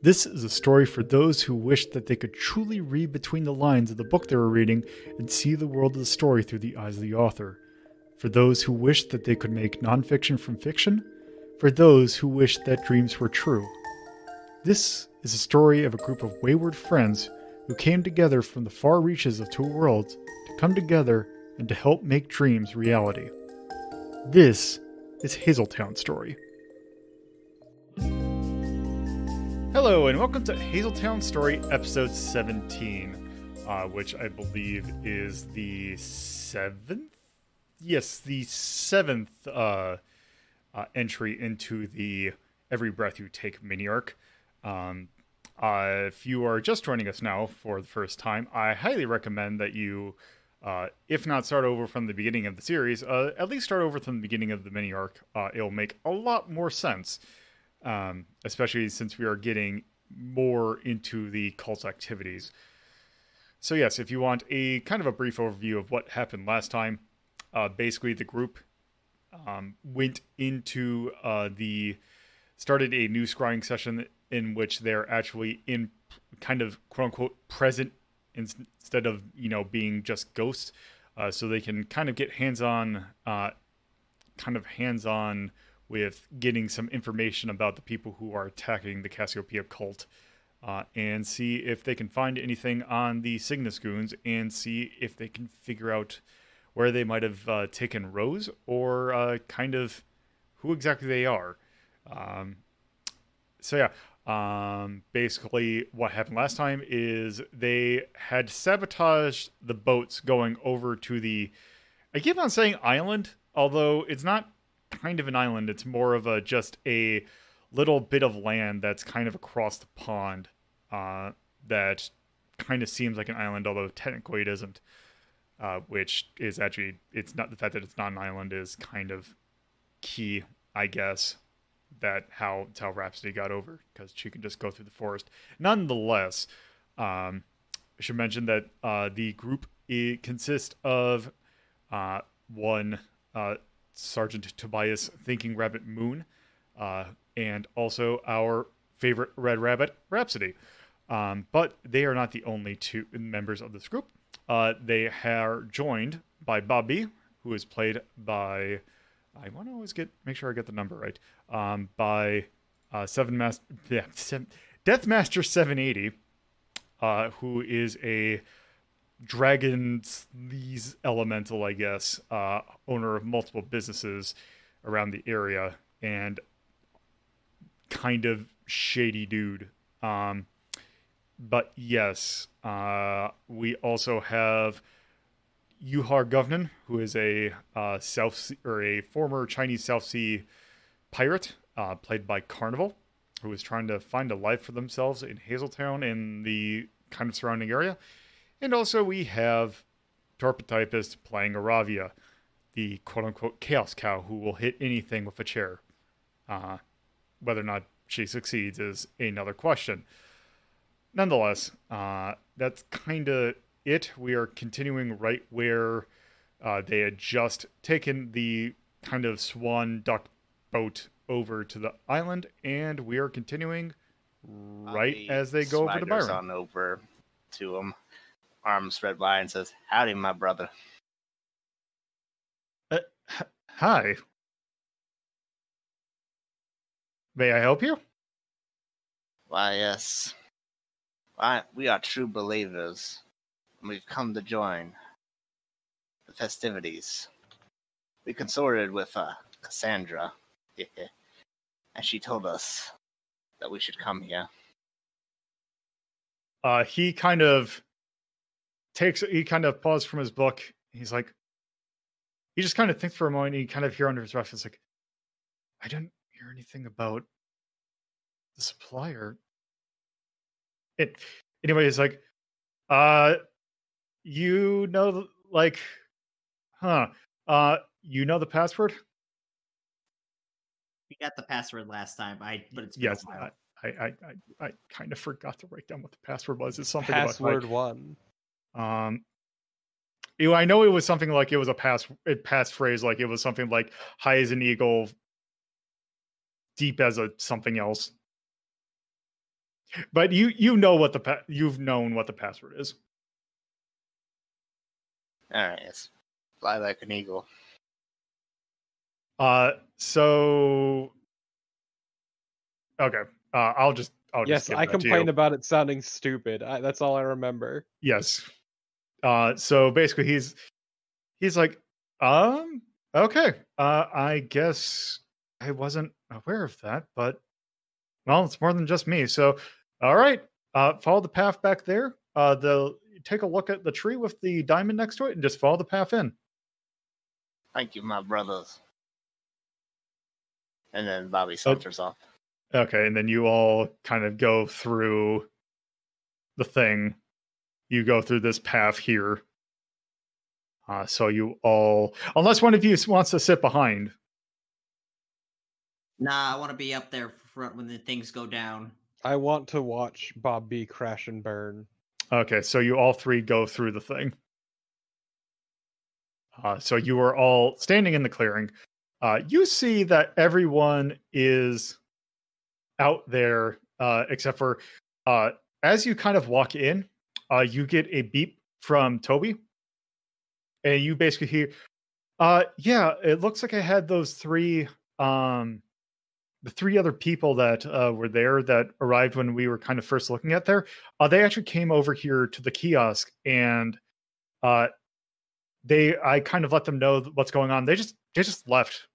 This is a story for those who wish that they could truly read between the lines of the book they were reading and see the world of the story through the eyes of the author. For those who wish that they could make nonfiction from fiction. For those who wish that dreams were true. This is a story of a group of wayward friends who came together from the far reaches of two worlds to come together and to help make dreams reality. This is Hazeltown Story. Hello, and welcome to Hazeltown Story, episode 17, which I believe is the seventh? Yes, the seventh entry into the Every Breath You Take mini-arc. If you are just joining us now for the first time, I highly recommend that you, if not start over from the beginning of the series, at least start over from the beginning of the mini-arc. It'll make a lot more sense. Especially since we are getting more into the cult's activities. So yes, if you want a kind of a brief overview of what happened last time, basically the group went into started a new scrying session in which they're actually in kind of quote-unquote present instead of, being just ghosts, so they can kind of get hands-on with getting some information about the people who are attacking the Cassiopeia cult, and see if they can find anything on the Cygnus goons, and see if they can figure out where they might have taken Rose, or kind of who exactly they are. Basically what happened last time is they had sabotaged the boats going over to the, I keep on saying island, although it's not kind of an island. It's more of just a little bit of land that's kind of across the pond, that kind of seems like an island, although technically it isn't, which is actually, it's not, the fact that it's not an island is kind of key, I guess, that how Rhapsody got over, because she can just go through the forest. Nonetheless, I should mention that the group consists of one Sergeant Tobias Thinking Rabbit Moon, and also our favorite Red Rabbit, Rhapsody. But they are not the only two members of this group. They are joined by Bobby, who is played by, I want to always make sure I get the number right, by Deathmaster 780, who is a dragon's elemental, I guess, owner of multiple businesses around the area, and kind of shady dude. But yes, we also have Yuhar Govenin, who is a former Chinese South Sea pirate, played by Carnival, who is trying to find a life for themselves in Hazeltown and the kind of surrounding area. And also we have TorpidTypist playing Iravia, the quote-unquote chaos cow who will hit anything with a chair. Whether or not she succeeds is another question. Nonetheless, that's kind of it. We are continuing right where they had just taken the kind of swan duck boat over to the island, and we are continuing right as they go over to Byron. On over to them. Arms spread wide and says, "Howdy, my brother." Hi. May I help you? Why, yes. We are true believers, and we've come to join the festivities. We consorted with Cassandra, and she told us that we should come here. He kind of paused from his book. He's like, he just kind of thinks for a moment. And he kind of hear under his breath, it's like, I didn't hear anything about the supplier. Anyway, he's like, you know the password? We got the password last time. But it's been a while. I kind of forgot to write down what the password was. It's something password about, one. I know it was something like it was a passphrase, like it was something like high as an eagle, deep as a something else. But you know what you've known what the password is. All right, yes. Fly like an eagle. So okay. I'll just Yes, give I that to complained you. about it sounding stupid. That's all I remember. Yes. So basically he's like, okay. I guess I wasn't aware of that, but well, it's more than just me. So all right. Follow the path back there. Take a look at the tree with the diamond next to it and just follow the path in. Thank you, my brothers. And then Bobby saunters off. Okay, and then you all kind of go through the thing. You go through this path here. So you all, unless one of you wants to sit behind. Nah, I want to be up there front when the things go down. I want to watch Bob B crash and burn. Okay, so you all three go through the thing. So you are all standing in the clearing. You see that everyone is out there, except for as you kind of walk in, you get a beep from Toby. And you basically hear, yeah, it looks like I had those three, the three other people that were there that arrived when we were kind of first looking at there. They actually came over here to the kiosk and I kind of let them know what's going on. They just left.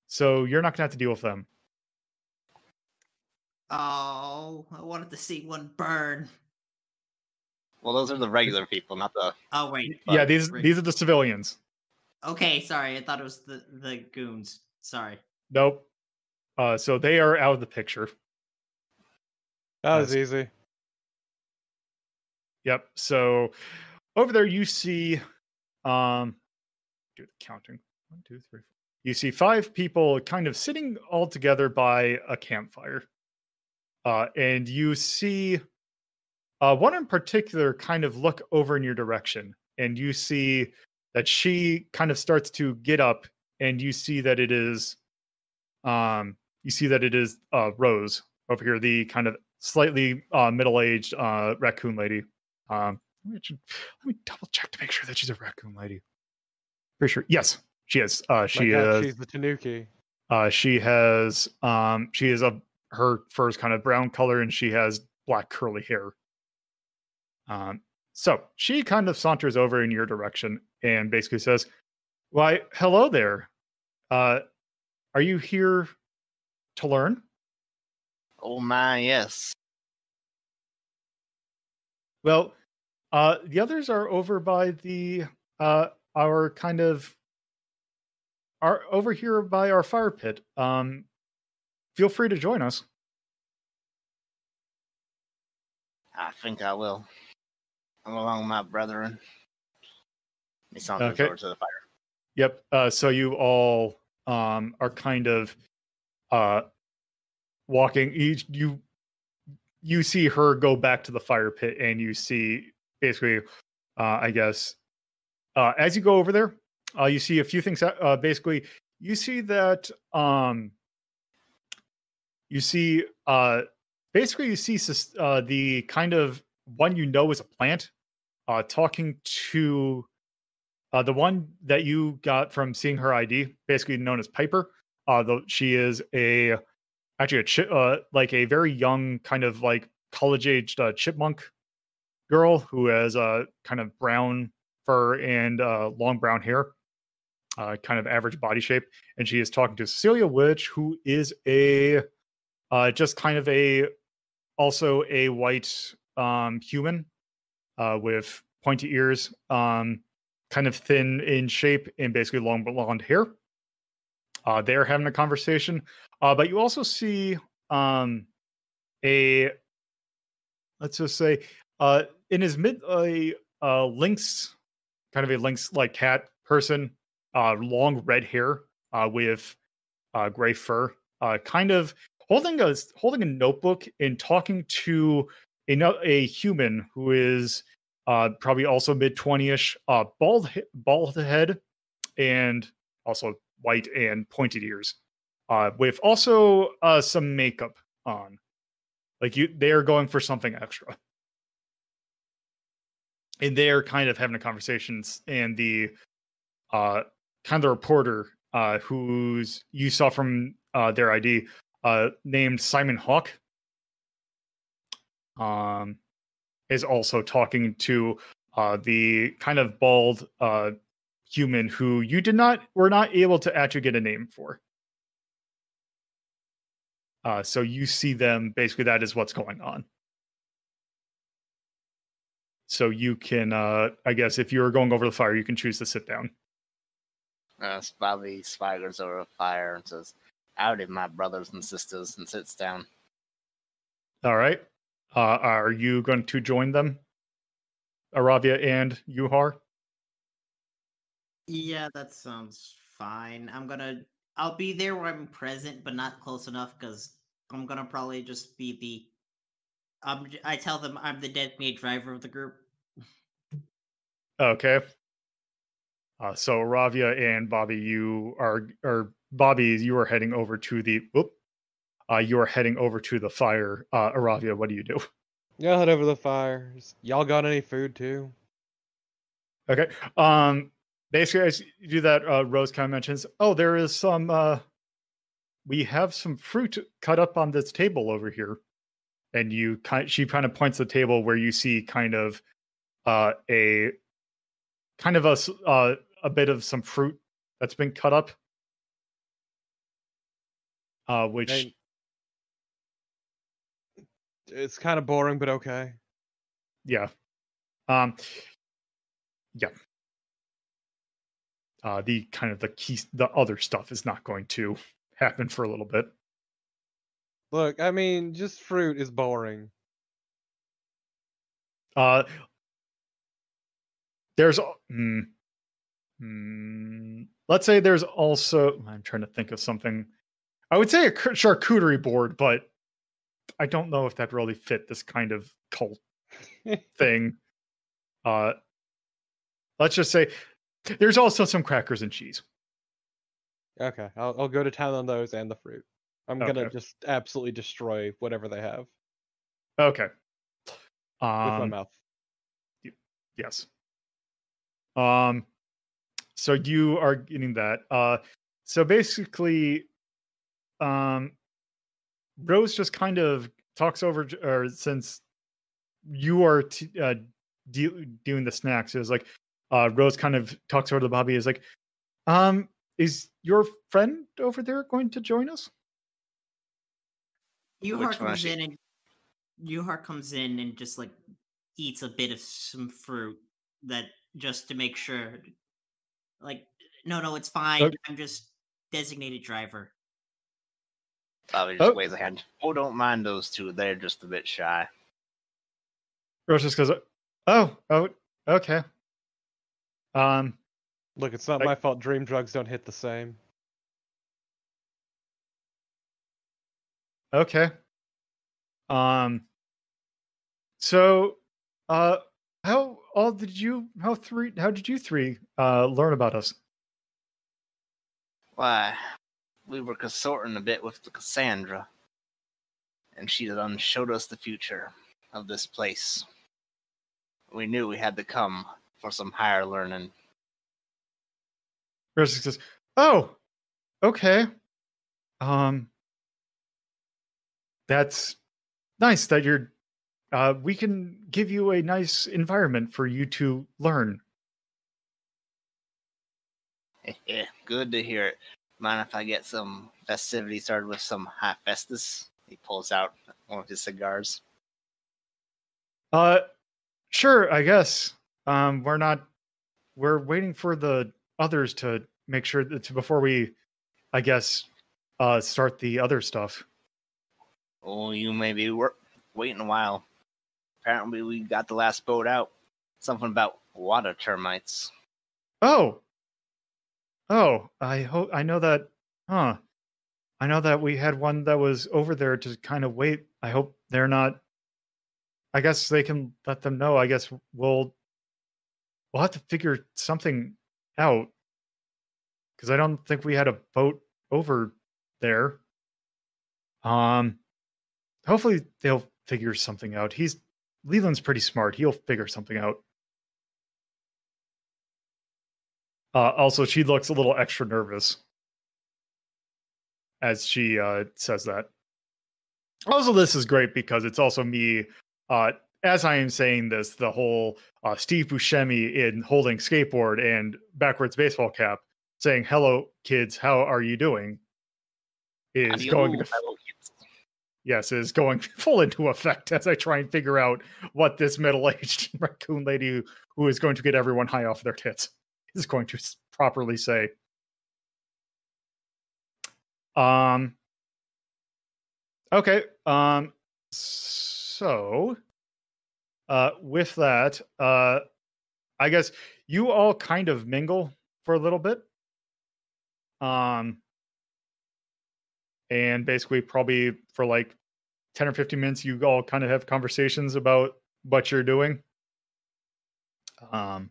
So you're not gonna have to deal with them. Oh, I wanted to see one burn. Well, those are the regular people, not the. Oh wait. Yeah, these are the civilians. Okay, sorry. I thought it was the goons. Sorry. Nope. So they are out of the picture. That was easy. Yep. So over there you see do the counting. 1, 2, 3, 4. You see 5 people kind of sitting all together by a campfire. And you see one in particular kind of look over in your direction, and you see that she kind of starts to get up, and you see that it is Rose over here, the kind of slightly middle-aged raccoon lady. Let me double check to make sure that she's a raccoon lady. Pretty sure. Yes, she is. She is. She's the Tanuki. She has. She is her fur is kind of brown color, and she has black curly hair. So she kind of saunters over in your direction and basically says, "Why, hello there. Are you here to learn?" Oh my, yes. Well, the others are over by the our kind of are over here by our fire pit. Feel free to join us. I think I will. Come along, my brethren. He saunters Okay. over to the fire. Yep. So you all are kind of walking. You see her go back to the fire pit, and you see basically, I guess, as you go over there, you see a few things. Basically, you see that you see the kind of one you know is a plant talking to the one that you got from seeing her ID, basically known as Piper. Though she is actually like a very young, kind of like college-aged chipmunk girl who has kind of brown fur and long brown hair, kind of average body shape, and she is talking to Cecilia Witch, who is a just kind of also a white human with pointy ears, kind of thin in shape, and basically long blonde hair. They're having a conversation, but you also see let's just say in his lynx, kind of a lynx like cat person, long red hair with gray fur, kind of holding a notebook and talking to a human who is probably also mid-20ish, bald head, and also white and pointed ears, with also some makeup on. Like they are going for something extra. And they're kind of having a conversations, and the kind of the reporter who's you saw from their ID named Simon Hawk is also talking to the kind of bald human who you were not able to actually get a name for. So you see them, basically that is what's going on. So you can, I guess, if you're going over the fire, you can choose to sit down. Bobby swaggers over a fire and says, "Howdy, my brothers and sisters," and sits down. All right. Are you going to join them, Iravia and Yuhar? Yeah, that sounds fine. I'll be there where I'm present, but not close enough because I'm gonna probably just be I tell them I'm the designated driver of the group. Okay. So Iravia and Bobby, you are heading over to the you are heading over to the fire. Iravia, what do you do? Yeah, head over to the fire. Y'all got any food too? Okay. Basically, as you do that, Rose kind of mentions, "Oh, there is some. We have some fruit cut up on this table over here." And she kind of points to the table where you see kind of a bit of some fruit that's been cut up. Which And it's kind of boring, but okay. yeah. Yeah. The other stuff is not going to happen for a little bit. Look, I mean, just fruit is boring. There's let's say there's also, I'm trying to think of something. I would say a charcuterie board, but I don't know if that really fit this kind of cult thing. Let's just say there's also some crackers and cheese. Okay, I'll go to town on those and the fruit. I'm gonna Okay. just absolutely destroy whatever they have Okay. with my mouth. Yes. So you are getting that. So basically, Rose just kind of talks over, or since you are doing the snacks, it was like Rose kind of talks over to Bobby. Is like, is your friend over there going to join us? Yuhar comes in and just like eats a bit of some fruit that just to make sure. Like, no, it's fine. Okay. I'm just designated driver. Bobby just waves a hand. Oh, don't mind those two. They're just a bit shy. Rose just goes, oh, okay. Look, it's not my fault dream drugs don't hit the same. Okay. So, how did you three learn about us? Why, we were consorting a bit with the Cassandra, and she done showed us the future of this place. We knew we had to come for some higher learning. Rose says, "Oh, okay. That's nice that you're. We can give you a nice environment for you to learn." Yeah, good to hear it. Mind if I get some festivity started with some high festus? He pulls out one of his cigars. Sure, I guess. We're waiting for the others to make sure that before we, I guess, start the other stuff. Oh, you may be waiting a while. Apparently, we got the last boat out. Something about water termites. Oh, I know that. Huh. I know that we had one that was over there to kind of wait. I hope they're not. I guess they can let them know. I guess we'll have to figure something out, because I don't think we had a boat over there. Hopefully they'll figure something out. Leland's pretty smart. He'll figure something out. Also, she looks a little extra nervous as she says that. Also, this is great because it's also me, as I am saying this, the whole Steve Buscemi in holding skateboard and backwards baseball cap saying, "Hello, kids, how are you doing?" is going to yes, is going full into effect as I try and figure out what this middle-aged raccoon lady who is going to get everyone high off their tits is going to properly say. Okay. So with that, I guess you all kind of mingle for a little bit. And basically probably for like 10 or 15 minutes, you all kind of have conversations about what you're doing. And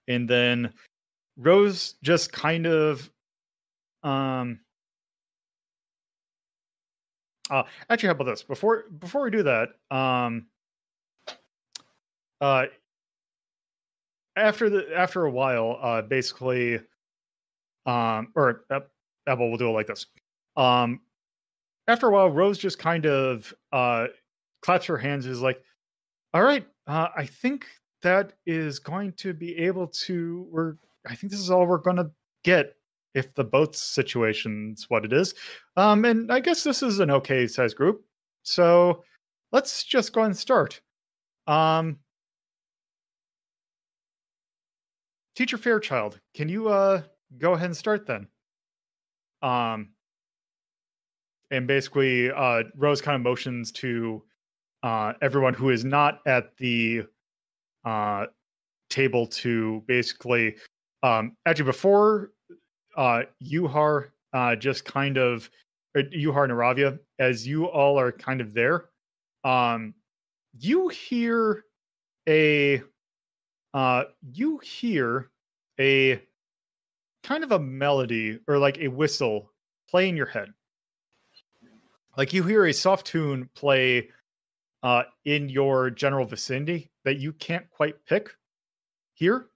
then Rose just kind of actually, how about this? Before we do that, after a while, basically, or Abel will do it like this. After a while, Rose just kind of claps her hands, is like, "All right, I think that is going to be able to. I think this is all we're going to get if the boat situation's what it is. And I guess this is an okay size group. So let's just go and start. Teacher Fairchild, can you go ahead and start then?" And basically, Rose kind of motions to everyone who is not at the table to basically, actually before Yuhar just kind of, Yuhar and Iravia, as you all are kind of there, you hear a kind of a melody or like a whistle play in your head. Like you hear a soft tune play in your general vicinity that you can't quite pick here,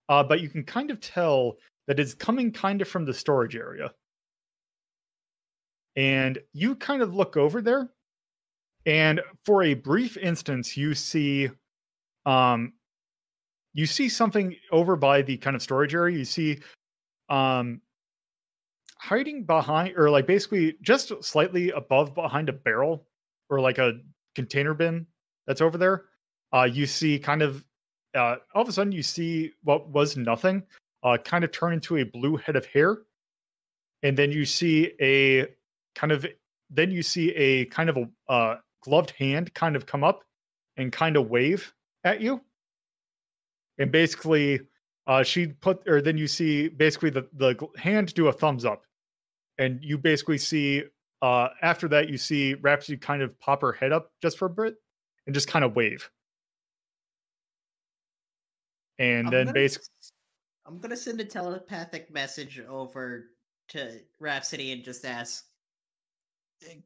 but you can kind of tell that it's coming kind of from the storage area. And you kind of look over there, and for a brief instance, you see something over by the kind of storage area. You see hiding behind, or like basically just slightly above behind a barrel or like a container bin that's over there. You see kind of all of a sudden you see what was nothing kind of turn into a blue head of hair, and then you see a kind of a gloved hand kind of come up and kind of wave at you, and basically then you see basically the hand do a thumbs up, and you basically see after that you see Rhapsody kind of pop her head up just for a bit and just kind of wave. And then basically, I'm gonna send a telepathic message over to Rhapsody and just ask,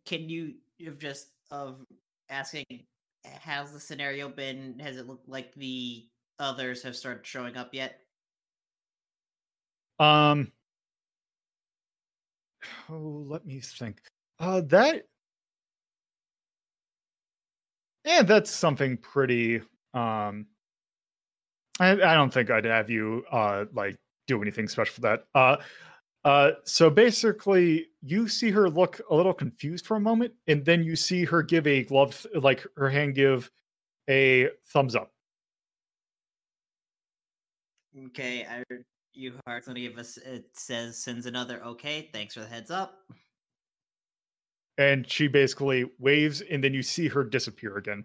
can you just asking, how's the scenario been? Has it looked like the others have started showing up yet? Oh, let me think. That's something pretty. I don't think I'd have you like do anything special for that. So basically, you see her look a little confused for a moment, and then you see her give a glove, like her hand give a thumbs up. Okay, Yuhar's gonna give us. It sends another. Okay, thanks for the heads up. And she basically waves, and then you see her disappear again.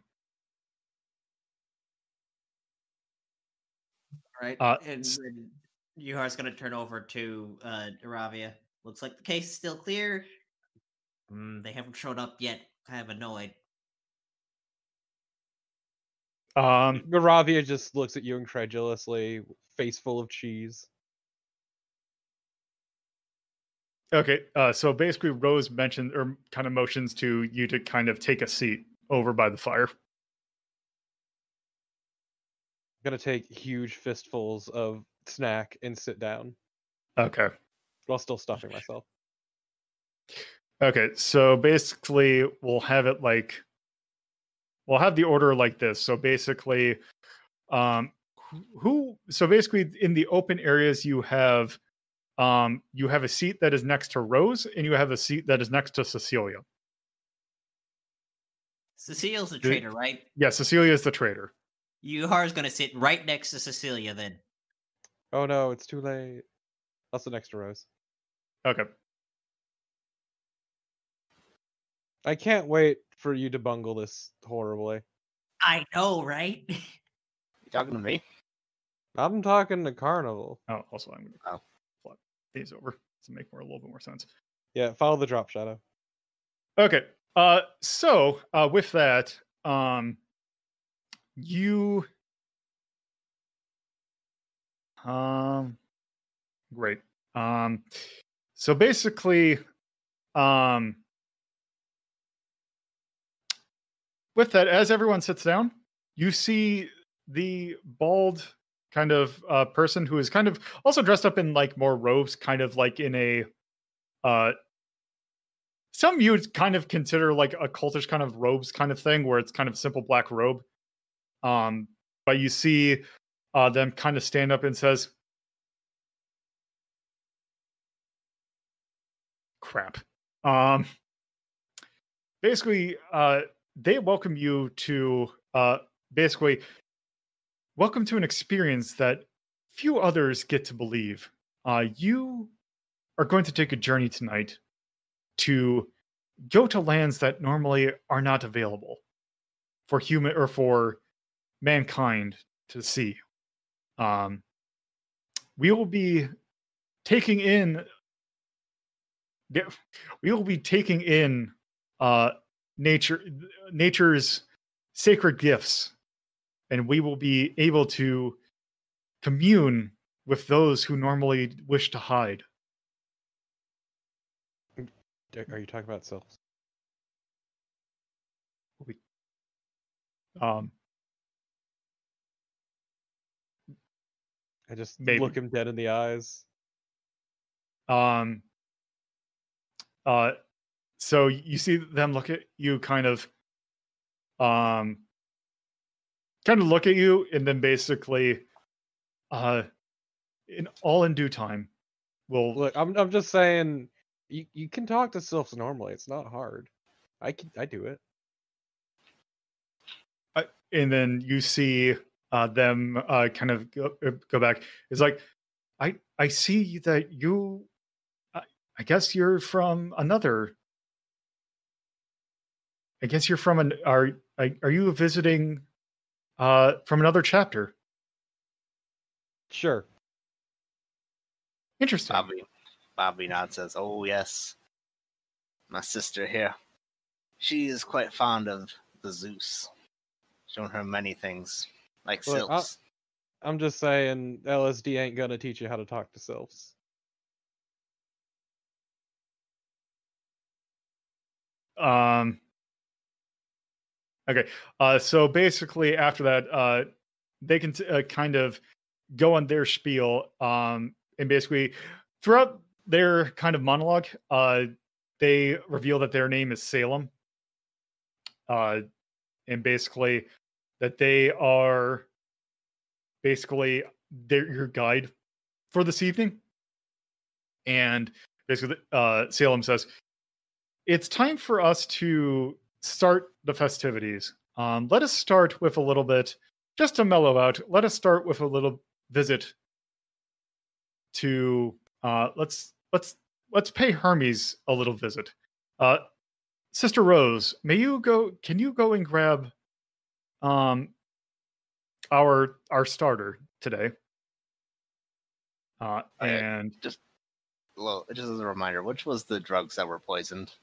All right, and then Yuhar's gonna turn over to Iravia. Looks like the case is still clear. They haven't shown up yet. Kind of annoyed. Iravia just looks at you incredulously, face full of cheese. Okay, so basically Rose mentioned or kind of motions to you to kind of take a seat over by the fire. Gonna take huge fistfuls of snack and sit down Okay. while still stuffing myself. Okay, so basically we'll have it like we'll have the order like this. So basically so basically in the open areas you have a seat that is next to Rose and you have a seat that is next to Cecilia. Cecilia's the traitor, right? Yeah, Cecilia is the traitor. Yuhar's gonna sit right next to Cecilia then. Oh no, it's too late. That's the next to Rose. Okay. I can't wait for you to bungle this horribly. I know, right? You talking to me? I'm talking to Carnival. Oh, also I'm going to flip these over to make a little bit more sense. Yeah, follow the drop shadow. Okay. So with that, you great. So basically, with that, as everyone sits down, you see the bald kind of person who is kind of also dressed up in like more robes, kind of like in a some you would kind of consider like a cultish kind of robes kind of thing, where it's kind of simple black robe. But you see them kind of stand up and says, "Crap." Basically, they welcome you to basically welcome to an experience that few others get to believe. You are going to take a journey tonight to go to lands that normally are not available for human or for mankind to see. We will be taking in nature's sacred gifts, and we will be able to commune with those who normally wish to hide. Are you talking about selves? I just Maybe. look him dead in the eyes. So you see them look at you, kind of look at you, and then basically, in due time, we'll Look, I'm just saying, you can talk to sylphs normally. It's not hard. I do it. and then you see them kind of go back. It's like, I see that you. I guess you're from another. I guess you're from an. Are you visiting from another chapter? Sure. Interesting. Bobby nods, says, "Oh yes, my sister here. She is quite fond of the Zeus. Shown her many things, like Look, sylphs." I'm just saying, LSD ain't gonna teach you how to talk to sylphs. Okay. So basically, after that, they can kind of go on their spiel. And basically, throughout their kind of monologue, they reveal that their name is Salem. And basically, that they are basically your guide for this evening. And basically, Salem says, "It's time for us to start the festivities. Let us start with a little bit, just to mellow out. Let us start with a little visit to let's pay Hermes a little visit. Sister Rose, may you go? Can you go and grab our starter today?" And just as a reminder, which was the drugs that were poisoned?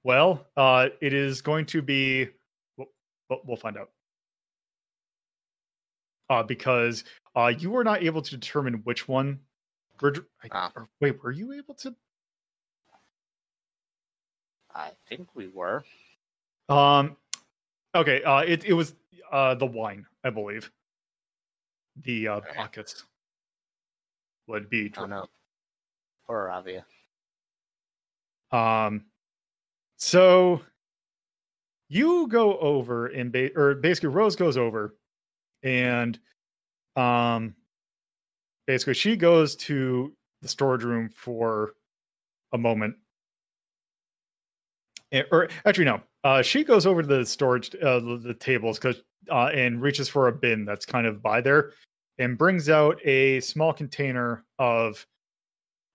Well, it is going to be. We'll find out. Because you were not able to determine which one. Wait, were you able to? I think we were. Okay. It was the wine, I believe. The pockets would be. Oh no. Poor Iravia. So you go over and basically Rose goes over and basically she goes to the storage room for a moment. Or actually no. She goes over to the storage the tables and reaches for a bin that's kind of by there and brings out a small container of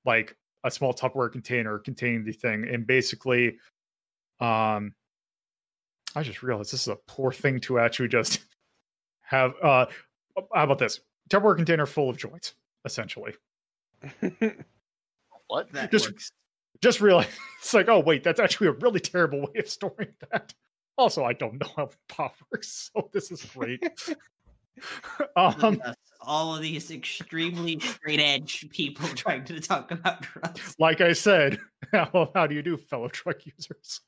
like a small Tupperware container containing the thing, and basically I just realized this is a poor thing to actually just have how about this? Tupperware container full of joints, essentially. What? That Just- works. Just realized it's like, oh wait, that's actually a really terrible way of storing that. Also, I don't know how pop works, so this is great. Yes, all of these extremely straight edge people trying to talk about drugs. Like I said, how do you do, fellow drug users?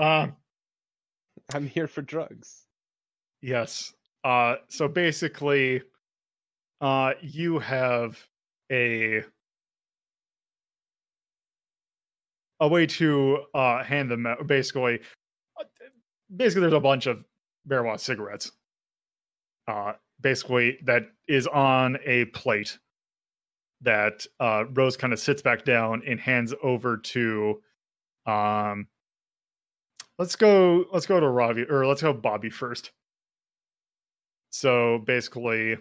I'm here for drugs. Yes. So basically, you have a way to hand them out. Basically, there's a bunch of marijuana cigarettes. Basically, that is on a plate that Rose kind of sits back down and hands over to. Let's go to Ravi, or let's go Bobby first. So basically,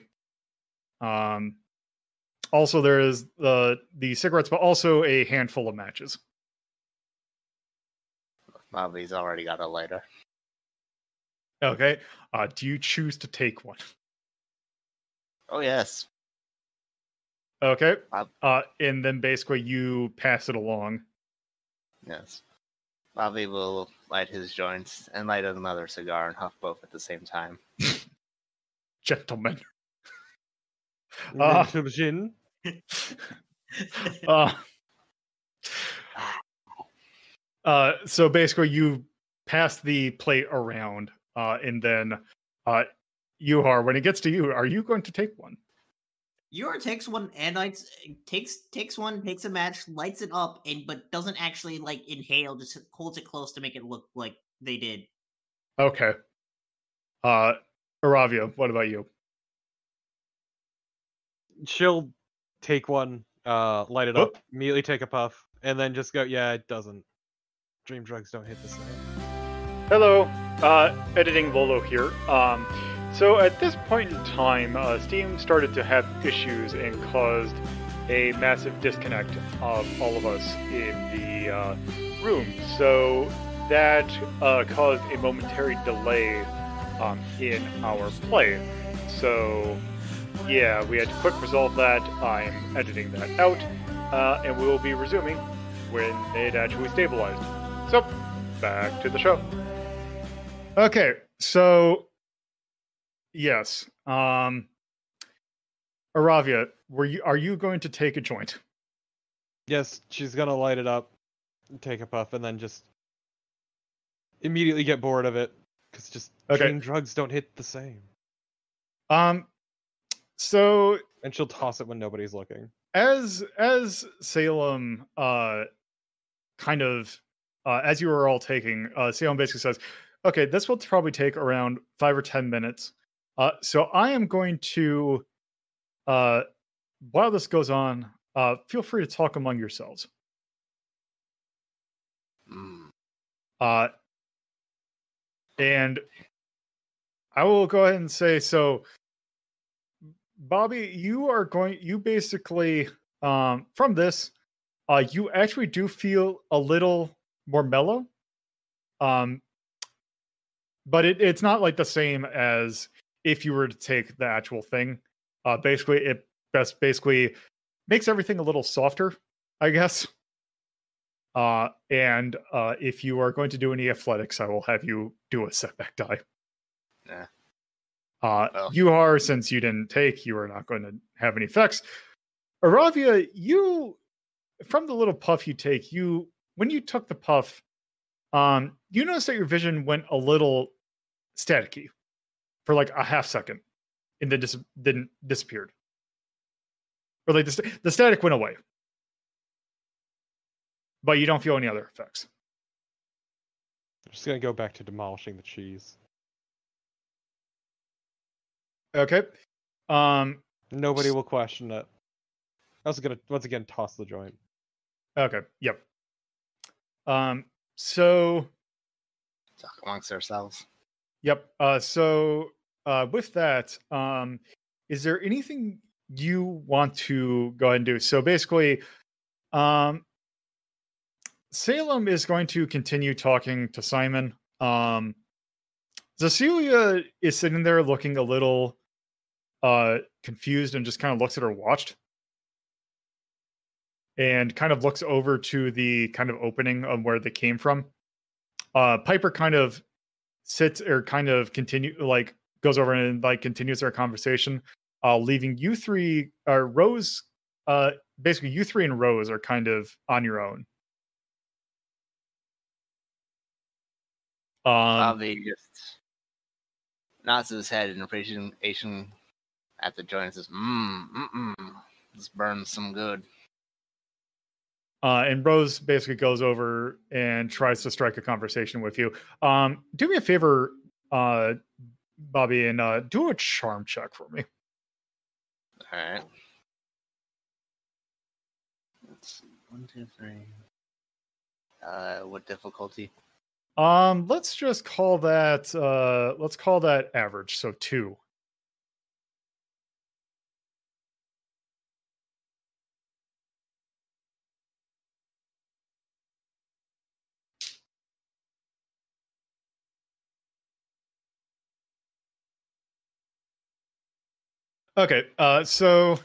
also there is the cigarettes, but also a handful of matches. Bobby's already got a lighter. Okay. Do you choose to take one? Oh yes. Okay. And then basically you pass it along. Yes. Bobby will light his joints and light another cigar and huff both at the same time. Gentlemen. Gin. So basically you pass the plate around, and then Yuhar, when it gets to you, are you going to take one? Yuhar takes one and takes a match, lights it up, but doesn't actually like inhale, just holds it close to make it look like they did. Okay. Iravia, what about you? She'll take one, light it up, immediately take a puff, and then just go, yeah, it doesn't. Dream drugs don't hit the same. Hello, editing Lolo here. So at this point in time, Steam started to have issues and caused a massive disconnect of all of us in the room. So that caused a momentary delay in our play. So yeah, we had to quick resolve that. I'm editing that out, and we will be resuming when it actually stabilized. So, back to the show. Okay, so yes, Iravia, are you going to take a joint? Yes, she's gonna light it up, take a puff, and then just immediately get bored of it, because just dream drugs don't hit the same. So, and she'll toss it when nobody's looking. As Salem kind of as you were all taking, Salem basically says, okay, this will probably take around 5 or 10 minutes. So I am going to, while this goes on, feel free to talk among yourselves. And I will go ahead and say, so Bobby, you basically, from this, you actually do feel a little more mellow. But it's not like the same as if you were to take the actual thing. Basically, it basically makes everything a little softer, I guess. And if you are going to do any athletics, I will have you do a setback die. Yeah. You are, since you didn't take, you are not going to have any effects. Iravia, you, from the little puff you take, when you took the puff, you notice that your vision went a little staticky for like a half second, and then disappeared. Or like the static went away, but you don't feel any other effects. I'm just gonna go back to demolishing the cheese. Okay. Nobody will question it. I was gonna once again toss the joint. Okay. Yep. So. Talk amongst ourselves. Yep. So with that, is there anything you want to go ahead and do? So basically, Salem is going to continue talking to Simon. Cecilia is sitting there looking a little confused and just kind of looks at her watch and kind of looks over to the kind of opening of where they came from. Piper kind of sits or kind of goes over and like continues their conversation, leaving you three, Rose, basically you three and Rose are kind of on your own. Bobby just nods his head in appreciation at the joint and says, this burns some good. And Rose basically goes over and tries to strike a conversation with you. Do me a favor, Bobby, and do a charm check for me. All right. Let's see. 1, 2, 3. What difficulty? Let's just call that average, so 2. Okay, so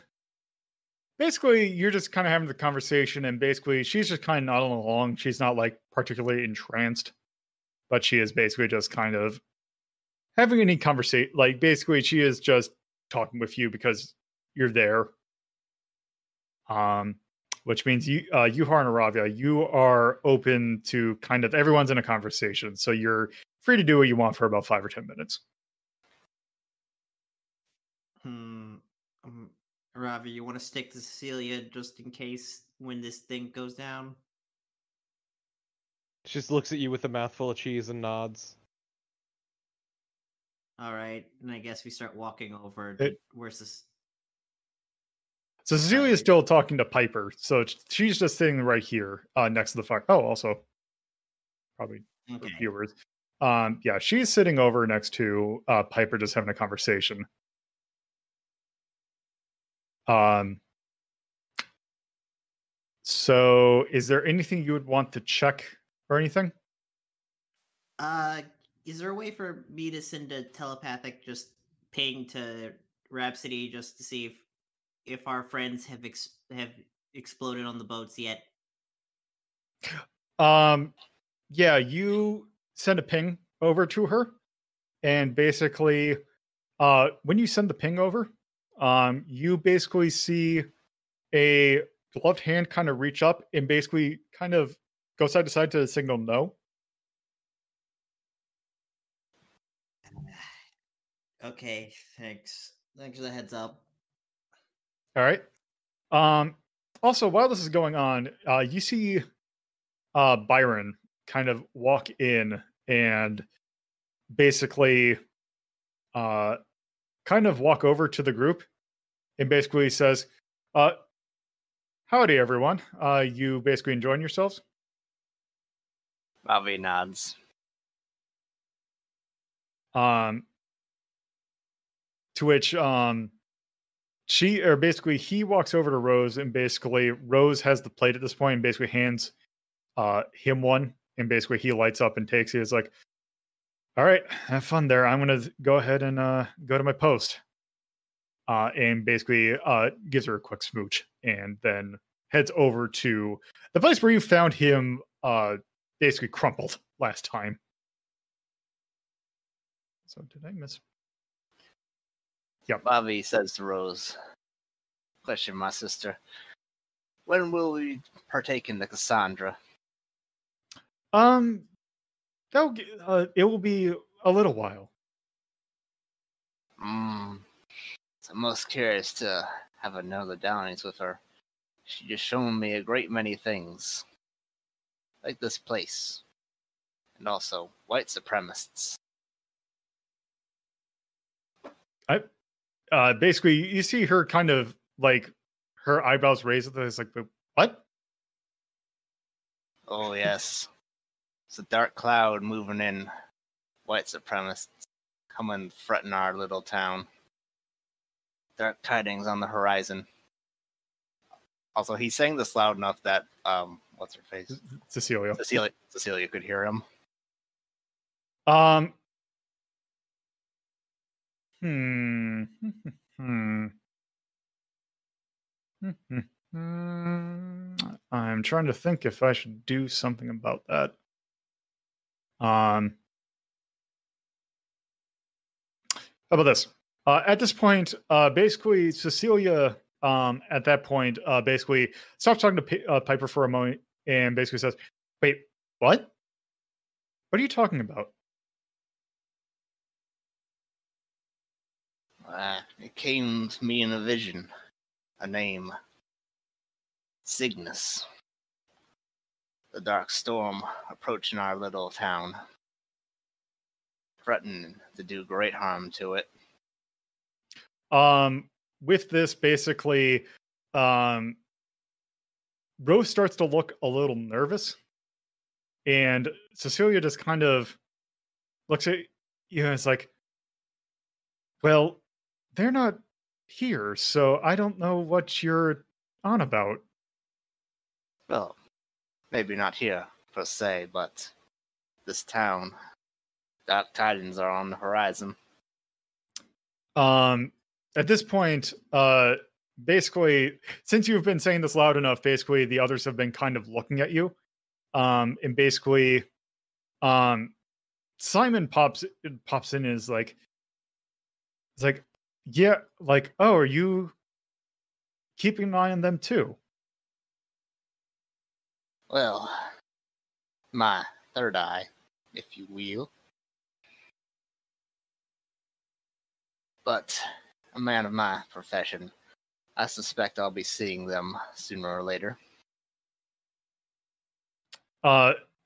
basically you're just kind of having the conversation, and basically she's just kind of nodding along. She's not like particularly entranced, but she is basically just kind of having any conversation. Like basically she is just talking with you because you're there. Which means Yuhar and Iravia, you are open to kind of everyone's in a conversation, so you're free to do what you want for about 5 or 10 minutes. Iravia, you want to stick to Cecilia just in case when this thing goes down? She just looks at you with a mouthful of cheese and nods. All right, and I guess we start walking over. Where's this? So Cecilia is still talking to Piper, so she's just sitting right here next to the fire. Oh, also, probably viewers. Yeah, she's sitting over next to Piper, just having a conversation. So is there anything you would want to check or anything? Is there a way for me to send a telepathic just ping to Rhapsody just to see if our friends have exploded on the boats yet? Yeah, you send a ping over to her, and basically, when you send the ping over, you basically see a gloved hand kind of reach up and basically kind of go side to side to signal no. Okay, thanks. Thanks for the heads up. All right. Also, while this is going on, you see Byron kind of walk in and basically kind of walk over to the group and basically says, howdy, everyone. You basically enjoying yourselves? Bobby nods. To which he walks over to Rose, and basically Rose has the plate at this point and basically hands him one, and basically he lights up and takes it. It's like, all right, have fun there. I'm gonna go ahead and go to my post. And basically gives her a quick smooch and then heads over to the place where you found him basically crumpled last time. So did I miss? Yep. Bobby says to Rose, question, my sister. When will we partake in the Cassandra? It will be a little while. So I'm most curious to have another downings with her. She just shown me a great many things. Like this place. And also white supremacists. Basically, you see her kind of like her eyebrows raised. It's like, what? Oh, yes. It's a dark cloud moving in. White supremacists coming fretting our little town. Dark tidings on the horizon. Also, he's saying this loud enough that, what's her face? Cecilia Cecilia could hear him. I'm trying to think if I should do something about that. How about this? At this point, basically, Cecilia, at that point, basically stops talking to Piper for a moment and basically says, "Wait, what? What are you talking about?" It came to me in a vision. A name. Cygnus. The dark storm approaching our little town. Threatening to do great harm to it. With this, basically, Rose starts to look a little nervous. And Cecilia just kind of looks at you and it's like, well, they're not here, so I don't know what you're on about. Well, maybe not here, per se, but this town. Dark tidings are on the horizon. At this point, basically, since you've been saying this loud enough, basically the others have been kind of looking at you. And basically, Simon pops in and is like, it's like, yeah, like, oh, are you keeping an eye on them too? Well, my third eye, if you will. But a man of my profession, I suspect I'll be seeing them sooner or later.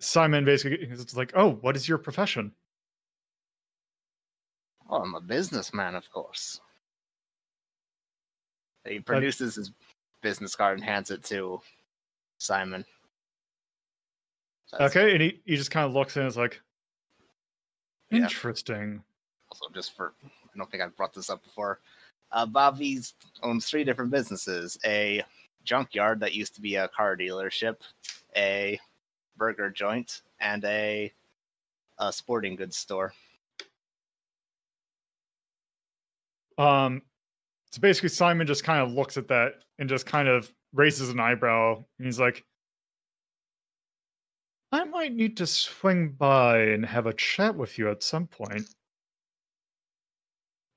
Simon basically is like, oh, what is your profession? Well, I'm a businessman, of course. He produces his business card and hands it to Simon. Okay, and he just kind of looks and is like, interesting. Yeah. Also, just for, I don't think I've brought this up before. Bobby owns 3 different businesses: a junkyard that used to be a car dealership, a burger joint, and a sporting goods store. So basically, Simon just kind of looks at that and just kind of raises an eyebrow, and he's like, I might need to swing by and have a chat with you at some point.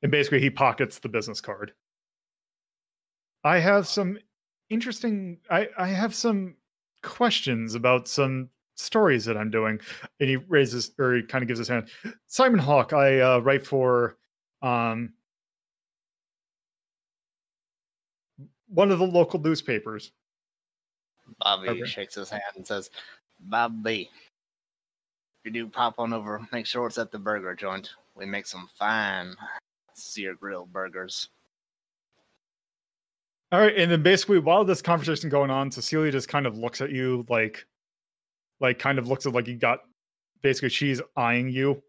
And basically, he pockets the business card. I have some interesting... I have some questions about some stories that I'm doing. And he raises, or he kind of gives his hand. Simon Hawk, I write for one of the local newspapers. Bobby shakes his hand and says, Bobby, if you do pop on over, make sure it's at the burger joint. We make some fine sear grilled burgers. All right, and then basically while this conversation going on, Cecilia just kind of looks at you like kind of looks at like you got, basically she's eyeing you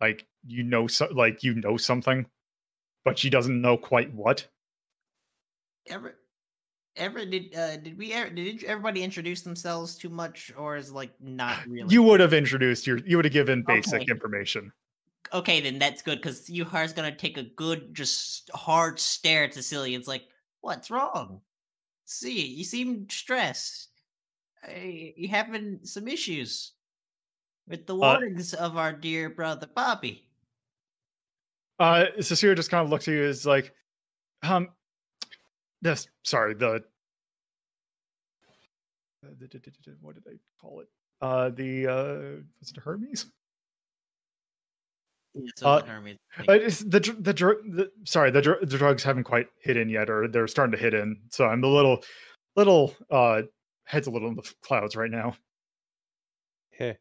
like you know something, but she doesn't know quite what. Did everybody introduce themselves too much, or is like not really? You would have introduced you would have given basic information. Okay, then that's good, because Yuhar's gonna take a good, just hard stare at Cecilia. It's like, what's wrong? See, you seem stressed. You having some issues with the warnings of our dear brother Bobby. Cecilia just kind of looks at you as like, sorry, what did I call it? was it Hermes? Yeah, so the Hermes. It's the drugs haven't quite hit in yet, or they're starting to hit in. So I'm a little head's a little in the clouds right now. Heh.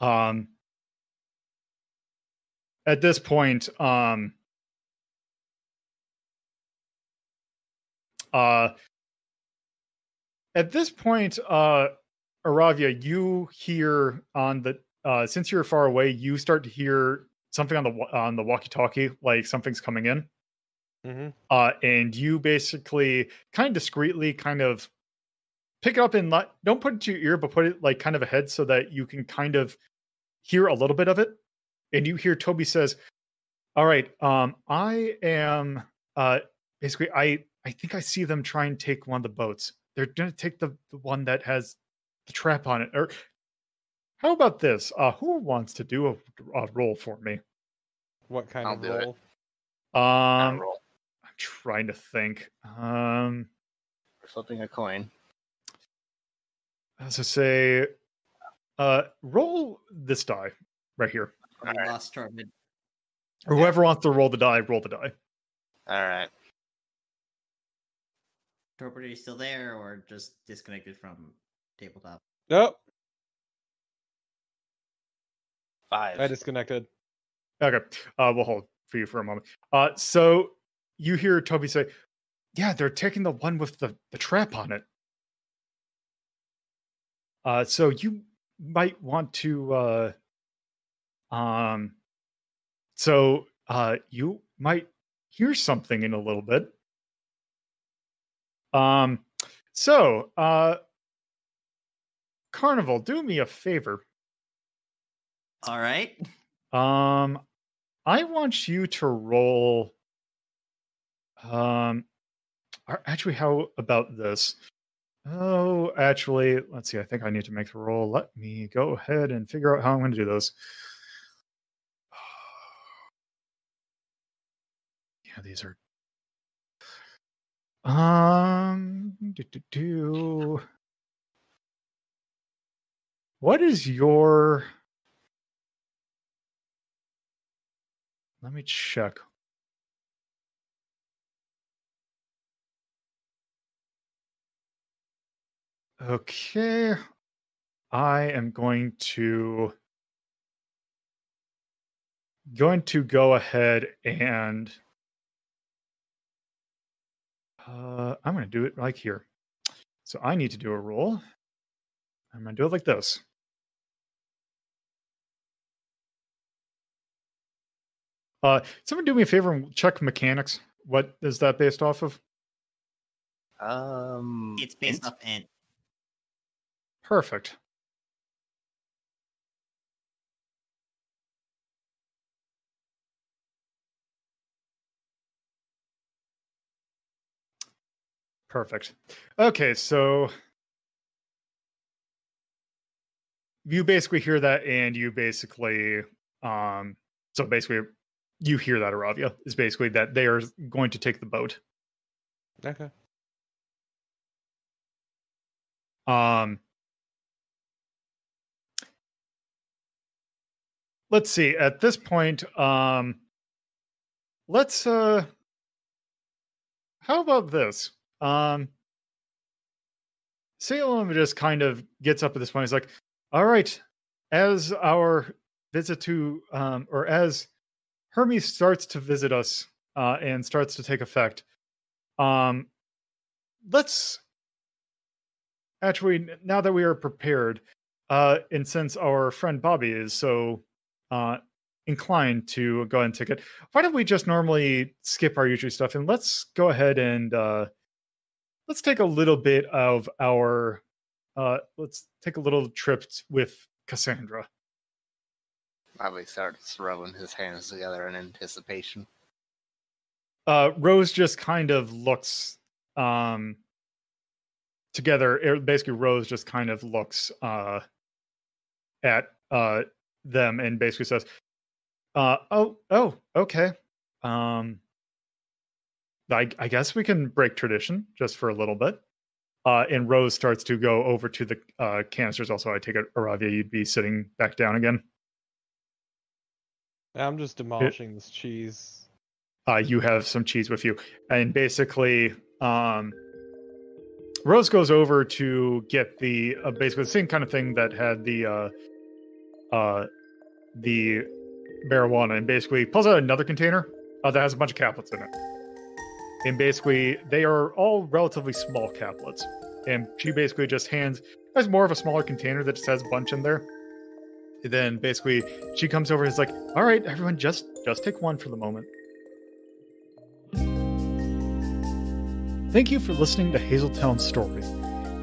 At this point, Iravia, you hear on the since you're far away, you start to hear something on the walkie-talkie, like something's coming in. And you basically kind of discreetly kind of pick it up and don't put it to your ear, but put it like kind of ahead so that you can kind of hear a little bit of it. And you hear Toby says, "All right, I am basically I think I see them try and take one of the boats. They're gonna take the one that has the trap on it. Or how about this? Who wants to do a roll for me? What kind I'll of do it. roll? Roll. I'm trying to think. Flipping a coin. As I say, roll this die right here. We lost Torpid. Or whoever wants to roll the die, roll the die. All right. Torpid, are you still there or just disconnected from tabletop? Nope. 5. I disconnected. Okay. We'll hold for you for a moment. So you hear Toby say, "Yeah, they're taking the one with the trap on it. So you might want to you might hear something in a little bit. Carnival, do me a favor. All right. I want you to roll. Actually, how about this? Oh, actually, let's see. I think I need to make the roll. Let me go ahead and figure out how I'm going to do this. Yeah, these are. What is your? Let me check. Okay, I am going to go ahead and I'm going to do it like here. So I need to do a roll. I'm going to do it like this. Someone do me a favor and check mechanics. What is that based off of? It's based off int. Perfect. Perfect. Okay, so you basically hear that, and you basically, so basically, you hear that, Iravia, is basically that they are going to take the boat. Okay. Let's see. At this point, let's how about this? Salem just kind of gets up at this point. He's like, "All right, as our visit to or as Hermes starts to visit us and starts to take effect, let's actually, now that we are prepared, and since our friend Bobby is so inclined to go ahead and take it, why don't we just normally skip our usual stuff and let's go ahead and let's take a little bit of our let's take a little trip with Cassandra." Bobby starts rubbing his hands together in anticipation. Rose just kind of looks together. Basically, Rose just kind of looks at them and basically says, "Oh, okay. I guess we can break tradition just for a little bit." And Rose starts to go over to the canisters. Also, I take it, Iravia, you'd be sitting back down again. I'm just demolishing this cheese. You have some cheese with you. And basically, Rose goes over to get the basically the same kind of thing that had the marijuana, and basically pulls out another container that has a bunch of caplets in it. And basically, they are all relatively small caplets. And she basically just has more of a smaller container that just has a bunch in there. And then basically, she comes over and is like, all right, everyone, just take one for the moment. Thank you for listening to Hazeltown Story.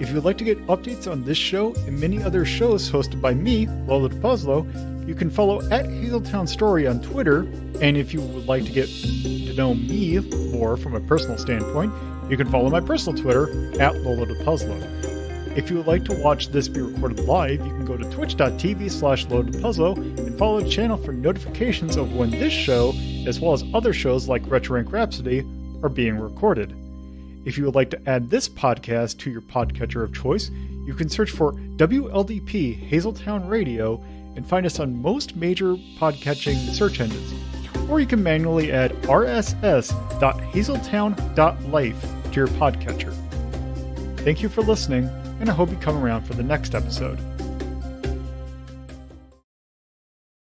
If you would like to get updates on this show and many other shows hosted by me, LoloDePuzlo, you can follow at Hazeltown Story on Twitter. And if you would like to get to know me more from a personal standpoint, you can follow my personal Twitter at LoloDePuzlo. If you would like to watch this be recorded live, you can go to twitch.tv/LoloDePuzlo and follow the channel for notifications of when this show, as well as other shows like Retro Rank Rhapsody, are being recorded. If you would like to add this podcast to your podcatcher of choice, you can search for WLDP Hazeltown Radio and find us on most major podcatching search engines. Or you can manually add rss.hazeltown.life to your podcatcher. Thank you for listening, and I hope you come around for the next episode.